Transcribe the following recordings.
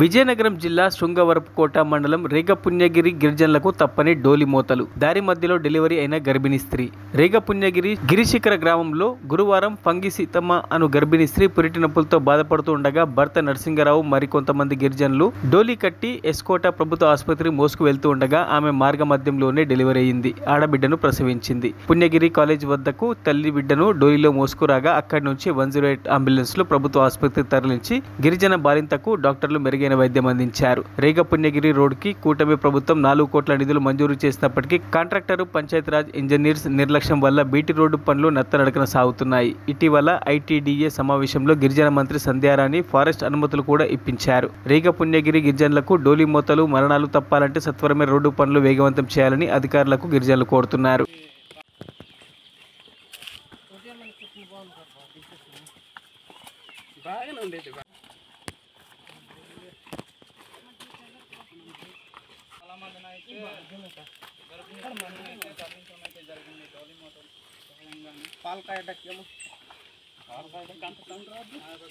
విజయనగరం జిల్లా శృంగవరపుకోట మండలం రేగపుణ్యగిరి గిరిజనులకు తప్పని డోలి మోతలు. దారి మధ్యలో డెలివరీ అయిన గర్భిణీ స్త్రీ. రేగపుణ్యగిరి గిరిశిఖర గ్రామంలో గురువారం ఫంగి సీతమ్మ అను గర్భిణీ స్త్రీ పురిటి నొప్పులతో బాధపడుతూ ఉండగా భర్త నరసింగరావు మరికొంతమంది గిరిజనులు డోలి కట్టి ఎస్కోట ప్రభుత్వ ఆసుపత్రి మోసుకు వెళ్తూ ఉండగా ఆమె మార్గ మధ్యంలోనే డెలివరీ అయింది. ఆడబిడ్డను ప్రసవించింది. పుణ్యగిరి కాలేజ్ వద్దకు తల్లి బిడ్డను డోలీలో మోసుకురాగా అక్కడి నుంచి 108 అంబులెన్స్లు ప్రభుత్వ ఆసుపత్రికి తరలించి గిరిజన బాలింతకు డాక్టర్లు మెరుగైన వైద్యం అందించారు. రేగపుణ్యగిరి రోడ్డుకి కూటమి ప్రభుత్వం 4 కోట్ల నిధులు మంజూరు చేసినప్పటికీ కాంట్రాక్టరు, పంచాయతీరాజ్ ఇంజనీర్స్ నిర్లక్ష్యం వల్ల బీటీ రోడ్డు పనులు నత్తనడకన సాగుతున్నాయి. ఇటీవల ఐటీడీఏ సమావేశంలో గిరిజన మంత్రి సంధ్యారాణి ఫారెస్ట్ అనుమతులు కూడా ఇప్పించారు. రేగపుణ్యగిరి గిరిజనులకు డోలీ మోతలు మరణాలు తప్పాలంటే సత్వరమే రోడ్డు పనులు వేగవంతం చేయాలని అధికారులకు గిరిజనులు కోరుతున్నారు.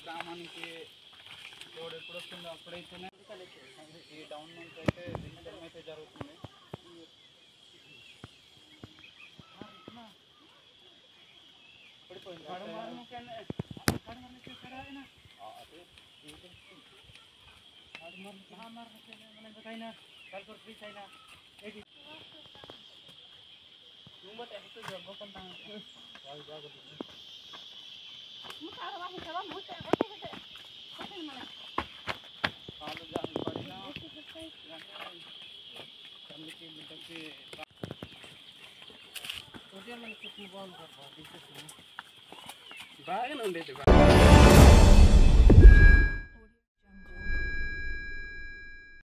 గ్రామానికి రోడ్ ఎప్పుడు వస్తుందో అప్పుడైతేనే ఈ టౌన్ నుంచి అయితే దించడం అయితే జరుగుతుంది. బాగానే ఉండేది.